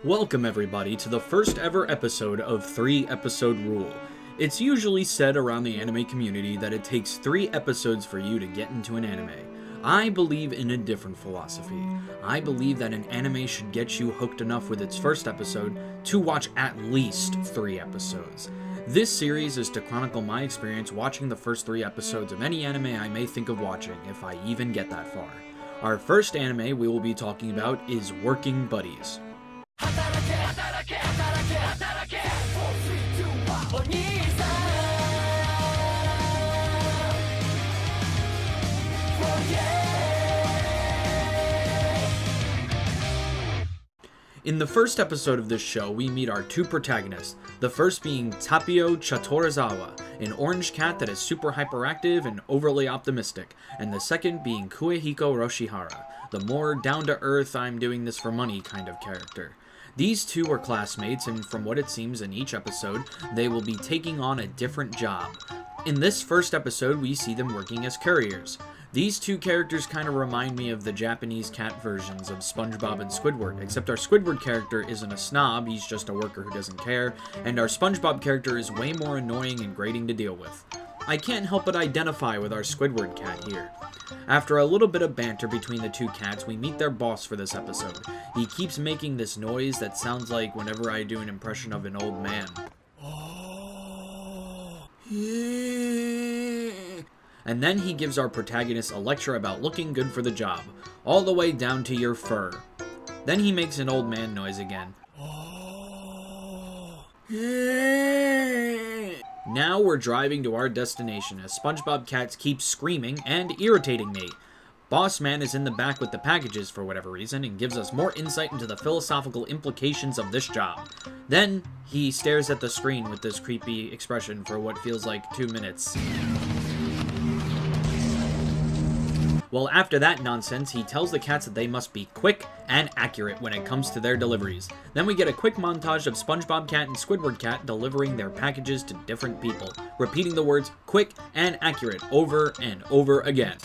Welcome everybody to the first ever episode of 3-Episode Rule. It's usually said around the anime community that it takes 3 episodes for you to get into an anime. I believe in a different philosophy. I believe that an anime should get you hooked enough with its first episode to watch at least 3 episodes. This series is to chronicle my experience watching the first 3 episodes of any anime I may think of watching, if I even get that far. Our first anime we will be talking about is Working Buddies. Hataraku Onii-San. In the first episode of this show, we meet our 2 protagonists, the first being Tapio Chatorazawa, an orange cat that is super hyperactive and overly optimistic, and the second being Kuehiko Roshihara, the more down-to-earth, I'm doing this for money kind of character. These 2 are classmates, and from what it seems in each episode, they will be taking on a different job. In this first episode, we see them working as couriers. These 2 characters kind of remind me of the Japanese cat versions of SpongeBob and Squidward, except our Squidward character isn't a snob, he's just a worker who doesn't care, and our SpongeBob character is way more annoying and grating to deal with. I can't help but identify with our Squidward cat here. After a little bit of banter between the 2 cats, we meet their boss for this episode. He keeps making this noise that sounds like whenever I do an impression of an old man. And then he gives our protagonist a lecture about looking good for the job, all the way down to your fur. Then he makes an old man noise again. Now we're driving to our destination as SpongeBob cats keep screaming and irritating me. Boss Man is in the back with the packages for whatever reason and gives us more insight into the philosophical implications of this job. Then he stares at the screen with this creepy expression for what feels like 2 minutes. Well, after that nonsense, he tells the cats that they must be quick and accurate when it comes to their deliveries. Then we get a quick montage of SpongeBob Cat and Squidward Cat delivering their packages to different people, repeating the words quick and accurate over and over again.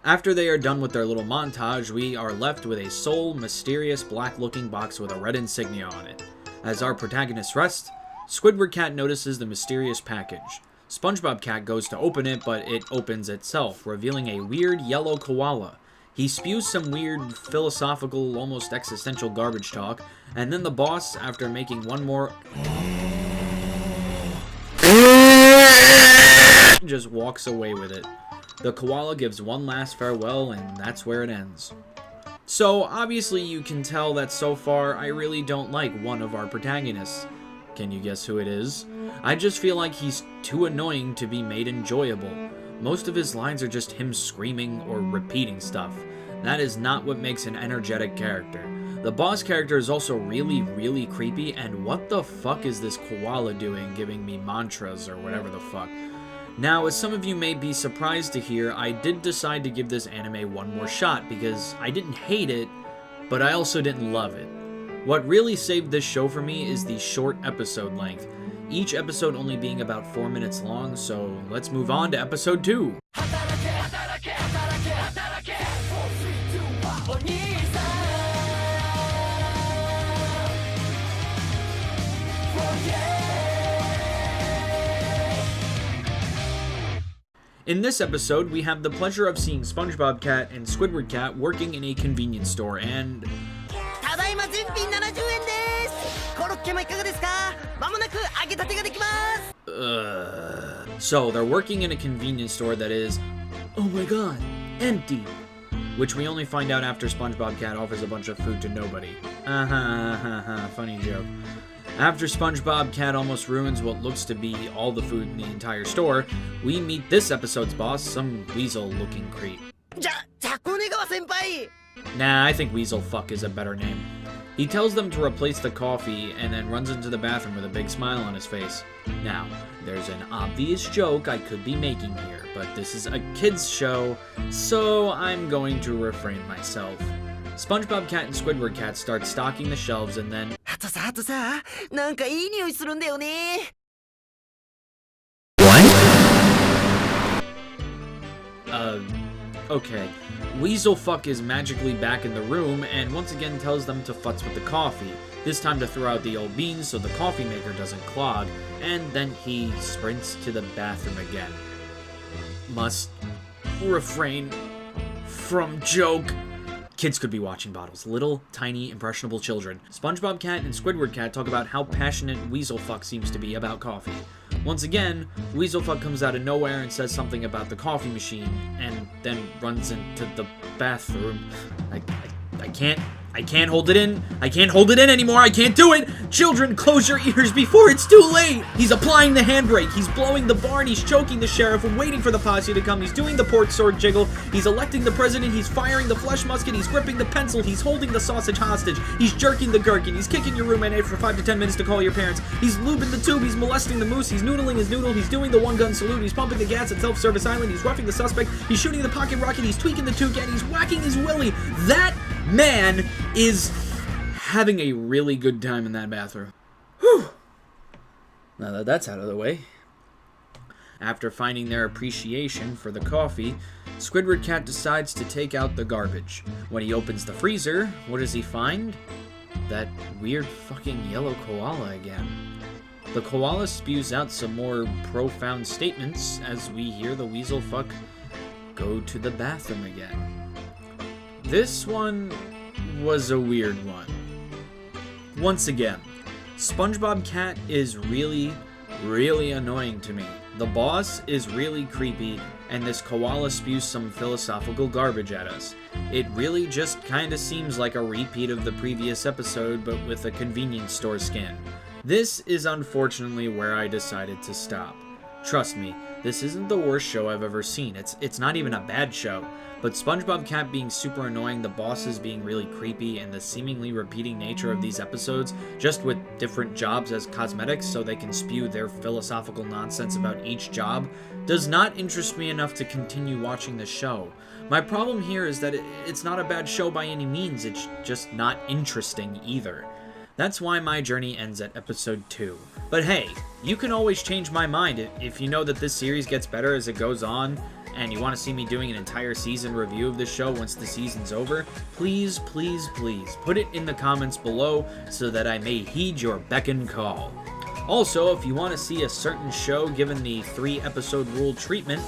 After they are done with their little montage, we are left with a sole, mysterious, black-looking box with a red insignia on it. As our protagonist rests, Squidward Cat notices the mysterious package. SpongeBob Cat goes to open it, but it opens itself, revealing a weird yellow koala. He spews some weird, philosophical, almost existential garbage talk, and then the boss, after making one more just walks away with it. The koala gives one last farewell, and that's where it ends. So, obviously you can tell that so far I really don't like one of our protagonists. Can you guess who it is? I just feel like he's too annoying to be made enjoyable. Most of his lines are just him screaming or repeating stuff. That is not what makes an energetic character. The boss character is also really creepy, and what the fuck is this koala doing giving me mantras or whatever the fuck? Now, as some of you may be surprised to hear, I did decide to give this anime one more shot because I didn't hate it, but I also didn't love it. What really saved this show for me is the short episode length, each episode only being about 4 minutes long, so let's move on to episode 2. In this episode, we have the pleasure of seeing SpongeBob Cat and Squidward Cat working in a convenience store, and so they're working in a convenience store that is, oh my god, empty. Which we only find out after SpongeBob Cat offers a bunch of food to nobody. Funny joke. After SpongeBob Cat almost ruins what looks to be all the food in the entire store, we meet this episode's boss, some weasel-looking creep. Nah, I think Weasel Fuck is a better name. He tells them to replace the coffee and then runs into the bathroom with a big smile on his face. Now, there's an obvious joke I could be making here, but this is a kids show, so I'm going to refrain myself. SpongeBob Cat and Squidward Cat start stocking the shelves and then Okay. Weaselfuck is magically back in the room and once again tells them to futz with the coffee. This time to throw out the old beans so the coffee maker doesn't clog, and then he sprints to the bathroom again. Must refrain from joke. Kids could be watching bottles. Little, tiny, impressionable children. SpongeBob Cat and Squidward Cat talk about how passionate Weaselfuck seems to be about coffee. Once again, Weaselfuck comes out of nowhere and says something about the coffee machine, and then runs into the bathroom. I can't hold it in. I can't hold it in anymore. I can't do it. Children, close your ears before it's too late. He's applying the handbrake. He's blowing the barn. He's choking the sheriff and waiting for the posse to come. He's doing the port sword jiggle. He's electing the president. He's firing the flesh musket. He's gripping the pencil. He's holding the sausage hostage. He's jerking the gherkin. He's kicking your roommate for 5 to 10 minutes to call your parents. He's lubing the tube. He's molesting the moose. He's noodling his noodle. He's doing the one-gun salute. He's pumping the gas at self-service island. He's roughing the suspect. He's shooting the pocket rocket. He's tweaking the toucan. He's whacking his willy. That man is having a really good time in that bathroom. Whew. Now that that's out of the way. After finding their appreciation for the coffee, Squidward Cat decides to take out the garbage. When he opens the freezer, what does he find? That weird fucking yellow koala again. The koala spews out some more profound statements as we hear the Weaselfuck go to the bathroom again. This one was a weird one. Once again, SpongeBob Cat is really, really annoying to me. The boss is really creepy, and this koala spews some philosophical garbage at us. It really just kinda seems like a repeat of the previous episode, but with a convenience store skin. This is unfortunately where I decided to stop. Trust me, this isn't the worst show I've ever seen. It's not even a bad show. But SpongeBob Cat being super annoying, the bosses being really creepy, and the seemingly repeating nature of these episodes, just with different jobs as cosmetics so they can spew their philosophical nonsense about each job, does not interest me enough to continue watching the show. My problem here is that it's not a bad show by any means, it's just not interesting either. That's why my journey ends at episode 2. But hey, you can always change my mind if you know that this series gets better as it goes on, and you want to see me doing an entire season review of this show once the season's over. Please, please, please put it in the comments below so that I may heed your beck and call. Also, if you want to see a certain show given the 3-episode rule treatment,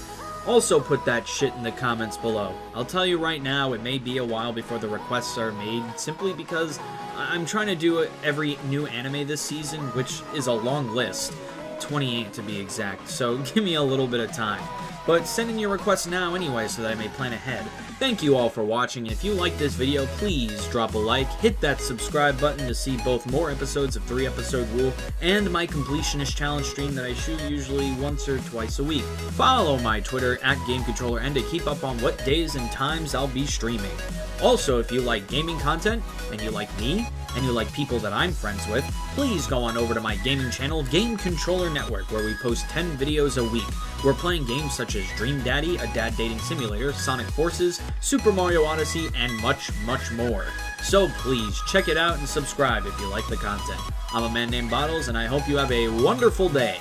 also put that shit in the comments below. I'll tell you right now, it may be a while before the requests are made, simply because I'm trying to do every new anime this season, which is a long list. 28 to be exact, so give me a little bit of time. But send in your requests now anyway so that I may plan ahead. Thank you all for watching, and if you like this video, please drop a like, hit that subscribe button to see both more episodes of 3-episode rule and my completionist challenge stream that I shoot usually once or twice a week. Follow my Twitter @GameControllerN to keep up on what days and times I'll be streaming. Also, if you like gaming content, and you like me, and you like people that I'm friends with, please go on over to my gaming channel, Game Controller Network, where we post 10 videos a week. We're playing games such as Dream Daddy, a dad dating simulator, Sonic Forces, Super Mario Odyssey, and much, much more. So please check it out and subscribe if you like the content. I'm a man named Bottles, and I hope you have a wonderful day.